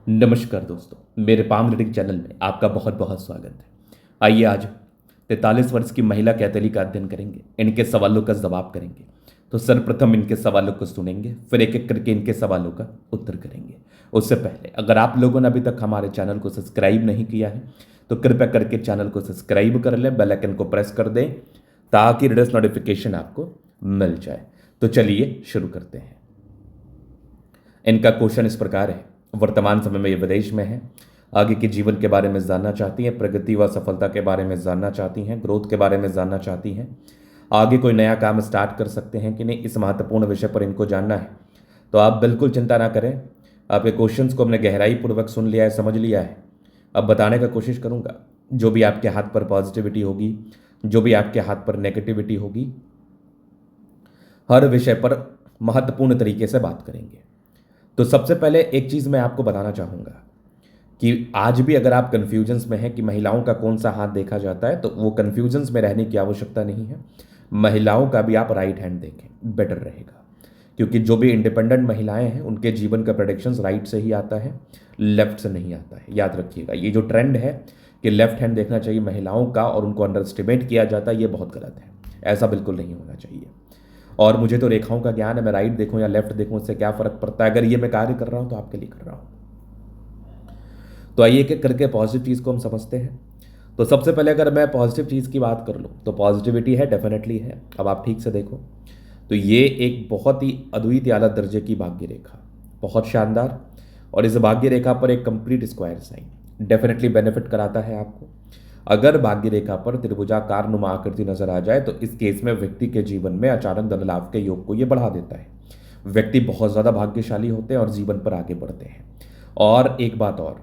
नमस्कार दोस्तों, मेरे पाम रीडिंग चैनल में आपका बहुत बहुत स्वागत है। आइए आज 43 वर्ष की महिला कैथली का अध्ययन करेंगे, इनके सवालों का जवाब करेंगे। तो सर्वप्रथम इनके सवालों को सुनेंगे, फिर एक एक करके इनके सवालों का उत्तर करेंगे। उससे पहले अगर आप लोगों ने अभी तक हमारे चैनल को सब्सक्राइब नहीं किया है तो कृपया करके चैनल को सब्सक्राइब कर लें, बेल आइकन को प्रेस कर दें ताकि लेटेस्ट नोटिफिकेशन आपको मिल जाए। तो चलिए शुरू करते हैं। इनका क्वेश्चन इस प्रकार है, वर्तमान समय में ये विदेश में है, आगे के जीवन के बारे में जानना चाहती हैं, प्रगति व सफलता के बारे में जानना चाहती हैं, ग्रोथ के बारे में जानना चाहती हैं, आगे कोई नया काम स्टार्ट कर सकते हैं कि नहीं, इस महत्वपूर्ण विषय पर इनको जानना है। तो आप बिल्कुल चिंता ना करें, आपके क्वेश्चंस को हमने गहराई पूर्वक सुन लिया है, समझ लिया है। अब बताने का कोशिश करूंगा, जो भी आपके हाथ पर पॉजिटिविटी होगी, जो भी आपके हाथ पर नेगेटिविटी होगी, हर विषय पर महत्वपूर्ण तरीके से बात करेंगे। तो सबसे पहले एक चीज़ मैं आपको बताना चाहूँगा कि आज भी अगर आप कन्फ्यूजन्स में हैं कि महिलाओं का कौन सा हाथ देखा जाता है, तो वो कन्फ्यूजन्स में रहने की आवश्यकता नहीं है। महिलाओं का भी आप राइट हैंड देखें, बेटर रहेगा, क्योंकि जो भी इंडिपेंडेंट महिलाएं हैं उनके जीवन का प्रेडिक्शंस राइट से ही आता है, लेफ्ट से नहीं आता है। याद रखिएगा, ये जो ट्रेंड है कि लेफ्ट हैंड देखना चाहिए महिलाओं का और उनको अंडर एस्टिमेट किया जाता है, ये बहुत गलत है। ऐसा बिल्कुल नहीं होना चाहिए। और मुझे तो रेखाओं का ज्ञान है, मैं राइट देखूं या लेफ्ट देखूं इससे क्या फर्क पड़ता है। अगर ये मैं कार्य कर रहा हूं तो आपके लिए कर रहा हूं। तो आइए एक एक करके पॉजिटिव चीज़ को हम समझते हैं। तो सबसे पहले अगर मैं पॉजिटिव चीज़ की बात कर लूँ तो पॉजिटिविटी है, डेफिनेटली है। अब आप ठीक से देखो तो ये एक बहुत ही अद्वितीय आला दर्जे की भाग्य रेखा, बहुत शानदार। और इस भाग्य रेखा पर एक complete square sine definitely benefit कराता है आपको। अगर भाग्य रेखा पर त्रिभुजाकार नुमा आकृति नजर आ जाए तो इस केस में व्यक्ति के जीवन में अचानक धन लाभ के योग को ये बढ़ा देता है। व्यक्ति बहुत ज़्यादा भाग्यशाली होते हैं और जीवन पर आगे बढ़ते हैं। और एक बात और,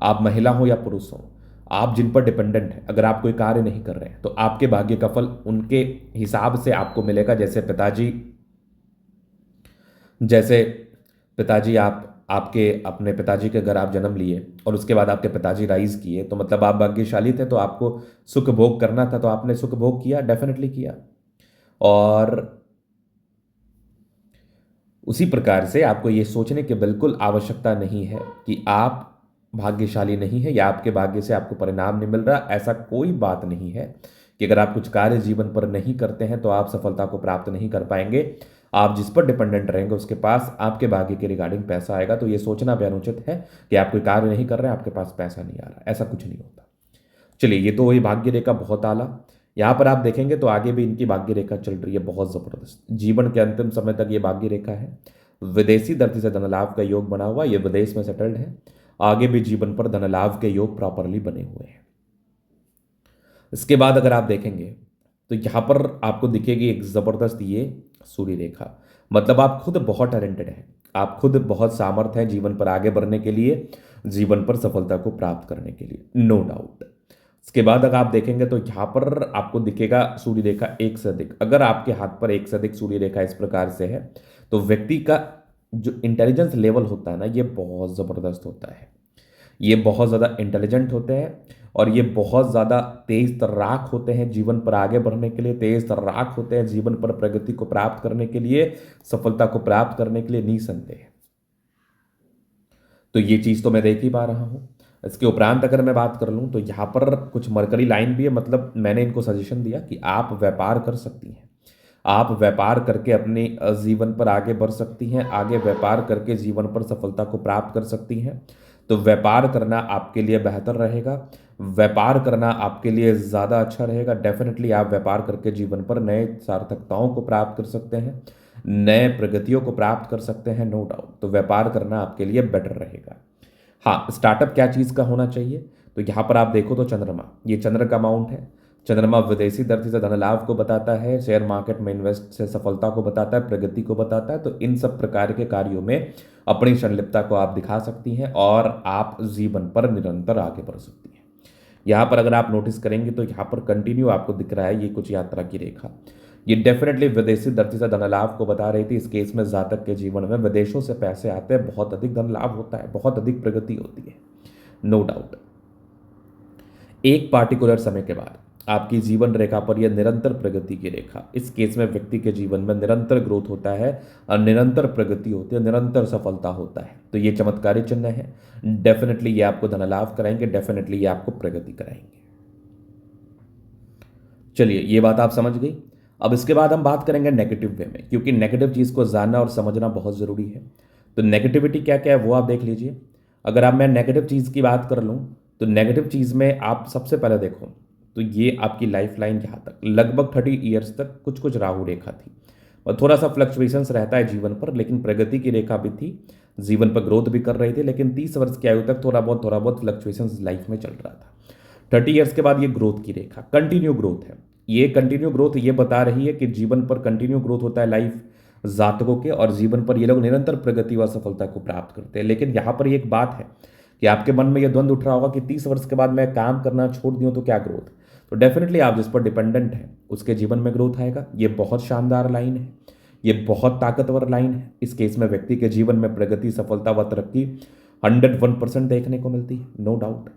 आप महिला हो या पुरुष हो, आप जिन पर डिपेंडेंट है, अगर आप कोई कार्य नहीं कर रहे हैं तो आपके भाग्य का फल उनके हिसाब से आपको मिलेगा। जैसे पिताजी आप आपके अपने पिताजी के घर आप जन्म लिए और उसके बाद आपके पिताजी राइज किए, तो मतलब आप भाग्यशाली थे, तो आपको सुख भोग करना था, तो आपने सुख भोग किया, डेफिनेटली किया। और उसी प्रकार से आपको ये सोचने की बिल्कुल आवश्यकता नहीं है कि आप भाग्यशाली नहीं है या आपके भाग्य से आपको परिणाम नहीं मिल रहा। ऐसा कोई बात नहीं है कि अगर आप कुछ कार्य जीवन पर नहीं करते हैं तो आप सफलता को प्राप्त नहीं कर पाएंगे। आप जिस पर डिपेंडेंट रहेंगे उसके पास आपके भाग्य के रिगार्डिंग पैसा आएगा। तो ये सोचना भी अनुचित है कि आप कोई कार्य नहीं कर रहे हैं, आपके पास पैसा नहीं आ रहा, ऐसा कुछ नहीं होता। चलिए, ये तो वही भाग्य रेखा बहुत आला। यहाँ पर आप देखेंगे तो आगे भी इनकी भाग्य रेखा चल रही है बहुत जबरदस्त। जीवन के अंतिम समय तक ये भाग्य रेखा है। विदेशी धरती से धन लाभ का योग बना हुआ, ये विदेश में सेटल्ड है। आगे भी जीवन पर धन लाभ के योग प्रॉपरली बने हुए हैं। इसके बाद अगर आप देखेंगे तो यहाँ पर आपको दिखेगी एक जबरदस्त ये सूर्य रेखा। मतलब आप खुद बहुत टैलेंटेड हैं, आप खुद बहुत सामर्थ्य हैं जीवन पर आगे बढ़ने के लिए, जीवन पर सफलता को प्राप्त करने के लिए, नो डाउट। इसके बाद अगर आप देखेंगे तो यहाँ पर आपको दिखेगा सूर्य रेखा एक से अधिक। अगर आपके हाथ पर एक से अधिक सूर्य रेखा इस प्रकार से है तो व्यक्ति का जो इंटेलिजेंस लेवल होता है ना, ये बहुत ज़बरदस्त होता है। ये बहुत ज़्यादा इंटेलिजेंट होते हैं और ये बहुत ज़्यादा तेज तर्राक होते हैं जीवन पर आगे बढ़ने के लिए, तेज तर्राक होते हैं जीवन पर प्रगति को प्राप्त करने के लिए, सफलता को प्राप्त करने के लिए, निसंदेह। तो ये चीज़ तो मैं देख ही पा रहा हूँ। इसके उपरांत अगर मैं बात कर लूँ तो यहाँ पर कुछ मरकरी लाइन भी है। मतलब मैंने इनको सजेशन दिया कि आप व्यापार कर सकती हैं, आप व्यापार करके अपने जीवन पर आगे बढ़ सकती हैं, आगे व्यापार करके जीवन पर सफलता को प्राप्त कर सकती हैं। तो व्यापार करना आपके लिए बेहतर रहेगा, व्यापार करना आपके लिए ज़्यादा अच्छा रहेगा। डेफिनेटली आप व्यापार करके जीवन पर नए सार्थकताओं को प्राप्त कर सकते हैं, नए प्रगतियों को प्राप्त कर सकते हैं, नो डाउट। तो व्यापार करना आपके लिए बेटर रहेगा। हाँ, स्टार्टअप क्या चीज़ का होना चाहिए, तो यहाँ पर आप देखो तो चंद्रमा, ये चंद्र का अमाउंट है। चंद्रमा विदेशी धरती से धन लाभ को बताता है, शेयर मार्केट में इन्वेस्ट से सफलता को बताता है, प्रगति को बताता है। तो इन सब प्रकार के कार्यों में अपनी संलिप्तता को आप दिखा सकती हैं और आप जीवन पर निरंतर आगे बढ़ सकती हैं। यहाँ पर अगर आप नोटिस करेंगे तो यहाँ पर कंटिन्यू आपको दिख रहा है ये कुछ यात्रा की रेखा। ये डेफिनेटली विदेशी धरती से धन लाभ को बता रही थी। इस केस में जातक के जीवन में विदेशों से पैसे आते हैं, बहुत अधिक धन लाभ होता है, बहुत अधिक प्रगति होती है, नो डाउट। एक पार्टिकुलर समय के बाद आपकी जीवन रेखा पर यह निरंतर प्रगति की रेखा, इस केस में व्यक्ति के जीवन में निरंतर ग्रोथ होता है और निरंतर प्रगति होती है, निरंतर सफलता होता है। तो ये चमत्कारी चिन्ह है। डेफिनेटली ये आपको धन लाभ कराएंगे, डेफिनेटली ये आपको प्रगति कराएंगे। चलिए, ये बात आप समझ गई। अब इसके बाद हम बात करेंगे नेगेटिव वे में, क्योंकि नेगेटिव चीज़ को जानना और समझना बहुत ज़रूरी है। तो नेगेटिविटी क्या क्या है वो आप देख लीजिए। अगर आप मैं नेगेटिव चीज़ की बात कर लूँ तो नेगेटिव चीज़ में आप सबसे पहले देखो तो ये आपकी लाइफ लाइन यहाँ तक लगभग 30 ईयर्स तक कुछ कुछ राहु रेखा थी और थोड़ा सा फ्लक्चुएशंस रहता है जीवन पर, लेकिन प्रगति की रेखा भी थी, जीवन पर ग्रोथ भी कर रही थी। लेकिन 30 वर्ष की आयु तक थोड़ा बहुत फ्लक्चुएशंस लाइफ में चल रहा था। 30 ईयर्स के बाद ये ग्रोथ की रेखा कंटिन्यू ग्रोथ है। ये कंटिन्यू ग्रोथ ये बता रही है कि जीवन पर कंटिन्यू ग्रोथ होता है लाइफ जातकों के, और जीवन पर ये लोग निरंतर प्रगति व सफलता को प्राप्त करते हैं। लेकिन यहाँ पर एक बात है कि आपके मन में यह द्वंद उठ रहा होगा कि 30 वर्ष के बाद मैं काम करना छोड़ दूं तो क्या ग्रोथ। तो डेफिनेटली आप जिस पर डिपेंडेंट है उसके जीवन में ग्रोथ आएगा। ये बहुत शानदार लाइन है, ये बहुत ताकतवर लाइन है। इस केस में व्यक्ति के जीवन में प्रगति, सफलता व तरक्की 101% देखने को मिलती है, नो डाउट।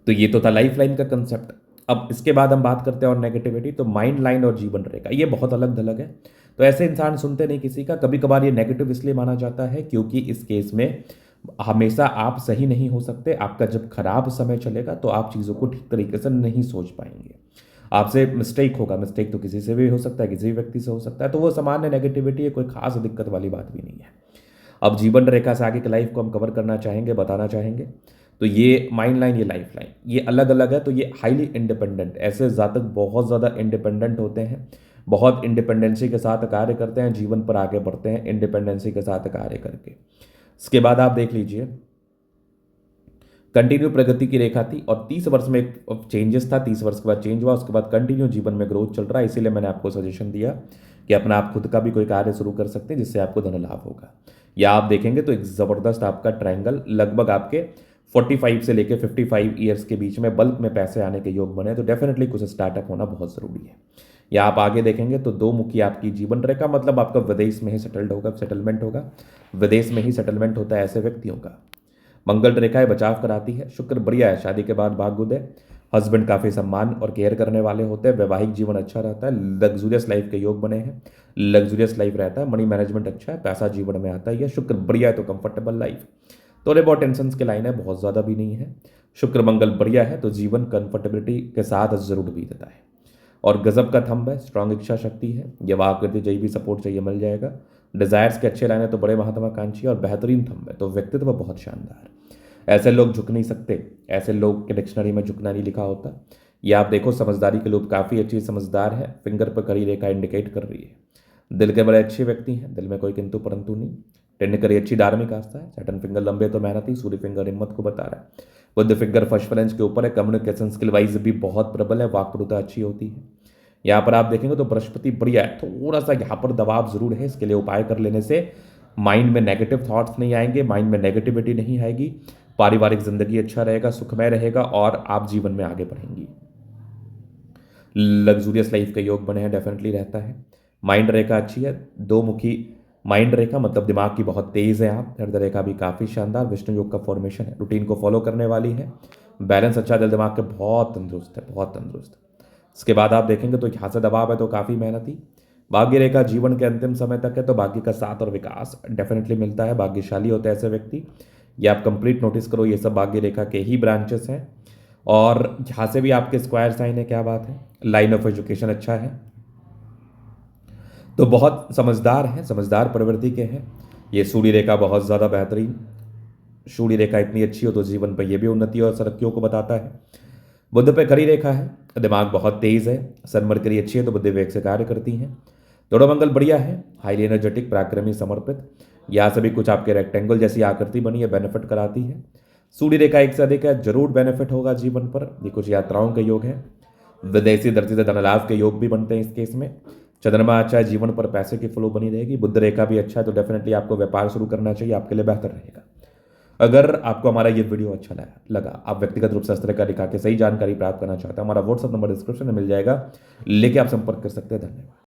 तो ये तो था लाइफ लाइन का कंसेप्ट। अब इसके बाद हम बात करते हैं और नेगेटिविटी, तो माइंड लाइन और जीवन रेखा ये बहुत अलग थलग है। तो ऐसे इंसान सुनते नहीं किसी का। कभी कभार ये नेगेटिव इसलिए माना जाता है क्योंकि इस केस में हमेशा आप सही नहीं हो सकते। आपका जब खराब समय चलेगा तो आप चीज़ों को ठीक तरीके से नहीं सोच पाएंगे, आपसे मिस्टेक होगा। मिस्टेक तो किसी से भी हो सकता है, किसी भी व्यक्ति से हो सकता है। तो वो सामान्य नेगेटिविटी है, कोई खास दिक्कत वाली बात भी नहीं है। अब जीवन रेखा से आगे की लाइफ को हम कवर करना चाहेंगे, बताना चाहेंगे। तो ये माइंड लाइन, ये लाइफ लाइन, ये अलग अलग है। तो ये हाईली इंडिपेंडेंट, ऐसे जातक बहुत ज़्यादा इंडिपेंडेंट होते हैं, बहुत इंडिपेंडेंसी के साथ कार्य करते हैं, जीवन पर आगे बढ़ते हैं इंडिपेंडेंसी के साथ कार्य करके। इसके बाद आप देख लीजिए कंटिन्यू प्रगति की रेखा थी और 30 वर्ष में एक चेंजेस था, 30 वर्ष के बाद चेंज हुआ, उसके बाद कंटिन्यू जीवन में ग्रोथ चल रहा है। इसीलिए मैंने आपको सजेशन दिया कि अपना आप खुद का भी कोई कार्य शुरू कर सकते हैं जिससे आपको धन लाभ होगा। या आप देखेंगे तो एक ज़बरदस्त आपका ट्रायंगल लगभग आपके 45 से लेकर 55 ईयर्स के बीच में बल्क में पैसे आने के योग बने। तो डेफिनेटली कुछ स्टार्टअप होना बहुत ज़रूरी है। या आप आगे देखेंगे तो 2 मुखी आपकी जीवन रेखा, मतलब आपका विदेश में ही सेटलमेंट होगा। विदेश में ही सेटलमेंट होता है ऐसे व्यक्तियों का। मंगल रेखाएं बचाव कराती है। शुक्र बढ़िया है, शादी के बाद भाग्योदय, हस्बैंड काफ़ी सम्मान और केयर करने वाले होते हैं, वैवाहिक जीवन अच्छा रहता है, लग्जूरियस लाइफ के योग बने हैं, लग्जूरियस लाइफ रहता है, मनी मैनेजमेंट अच्छा है, पैसा जीवन में आता है। यह शुक्र बढ़िया है तो कंफर्टेबल लाइफ, थोड़े बहुत टेंशन के लाइन है, बहुत ज़्यादा भी नहीं है। शुक्र मंगल बढ़िया है तो जीवन कंफर्टेबिलिटी के साथ जरूर बीतता है। और गजब का थंब है, स्ट्रांग इच्छा शक्ति है, ये आकृति चाहिए भी सपोर्ट चाहिए मिल जाएगा। डिजायर्स के अच्छे लाइन है तो बड़े महत्वाकांक्षी और बेहतरीन थंब है, तो व्यक्तित्व बहुत शानदार। ऐसे लोग झुक नहीं सकते, ऐसे लोग के डिक्शनरी में झुकना नहीं लिखा होता। ये आप देखो समझदारी के लोग काफ़ी अच्छी समझदार है, फिंगर पर कड़ी रेखा इंडिकेट कर रही है। दिल के बड़े अच्छे व्यक्ति हैं, दिल में कोई किंतु परंतु नहीं। टेंडकरी अच्छी धार्मिक आस्था है, सैटर्न फिंगर लंबे तो मेहनती, सूर्य फिंगर हिम्मत को बता रहा है। बुध फिंगर फर्स्ट फ्रेंच के ऊपर है, कम्युनिकेशन स्किल वाइज भी बहुत प्रबल है, वाक्पटुता अच्छी होती है। यहाँ पर आप देखेंगे तो बृहस्पति बढ़िया है, थोड़ा सा यहाँ पर दबाव जरूर है, इसके लिए उपाय कर लेने से माइंड में नेगेटिव थॉट्स नहीं आएंगे, माइंड में नेगेटिविटी नहीं आएगी, पारिवारिक जिंदगी अच्छा रहेगा, सुखमय रहेगा और आप जीवन में आगे बढ़ेंगी। लग्जूरियस लाइफ के योग बने हैं, डेफिनेटली रहता है। माइंड रेखा अच्छी है, 2 मुखी माइंड रेखा, मतलब दिमाग की बहुत तेज है आप। हृदय रेखा भी काफ़ी शानदार, विष्णु योग का फॉर्मेशन है, रूटीन को फॉलो करने वाली है, बैलेंस अच्छा, दिल दिमाग के बहुत तंदुरुस्त है, बहुत तंदुरुस्त। इसके बाद आप देखेंगे तो यहाँ से दबाव है तो काफ़ी मेहनती। भाग्य रेखा जीवन के अंतिम समय तक है तो भाग्य का साथ और विकास डेफिनेटली मिलता है, भाग्यशाली होते हैं ऐसे व्यक्ति। ये आप कंप्लीट नोटिस करो, ये सब भाग्य रेखा के ही ब्रांचेस हैं। और यहाँ से भी आपके स्क्वायर साइन है, क्या बात है। लाइन ऑफ एजुकेशन अच्छा है, तो बहुत समझदार हैं, समझदार प्रवृत्ति के हैं। ये सूर्य रेखा बहुत ज़्यादा बेहतरीन, सूर्य रेखा इतनी अच्छी हो तो जीवन पर यह भी उन्नति और तरक्कियों को बताता है। बुध पे खड़ी रेखा है, दिमाग बहुत तेज है, सन मरकरी अच्छी है तो बुद्धि वेग से कार्य करती हैं। दोनों मंगल बढ़िया है, हाईली एनर्जेटिक, पराक्रमी, समर्पित। यहाँ से भी कुछ आपके रेक्टेंगल जैसी आकृति बनी है, बेनिफिट कराती है। सूर्य रेखा एक से अधिक है, जरूर बेनिफिट होगा जीवन पर। ये कुछ यात्राओं के योग है, विदेशी धरती से धन लाभ के योग भी बनते हैं इस केस में। चंद्रमा अच्छा है, जीवन पर पैसे की फ्लो बनी रहेगी। बुध रेखा भी अच्छा है तो डेफिनेटली आपको व्यापार शुरू करना चाहिए, आपके लिए बेहतर रहेगा। अगर आपको हमारा ये वीडियो अच्छा लगा, आप व्यक्तिगत रूप से इस तरह का दिखा के सही जानकारी प्राप्त करना चाहते हैं, हमारा व्हाट्सअप नंबर डिस्क्रिप्शन में मिल जाएगा, लेके आप संपर्क कर सकते हैं। धन्यवाद।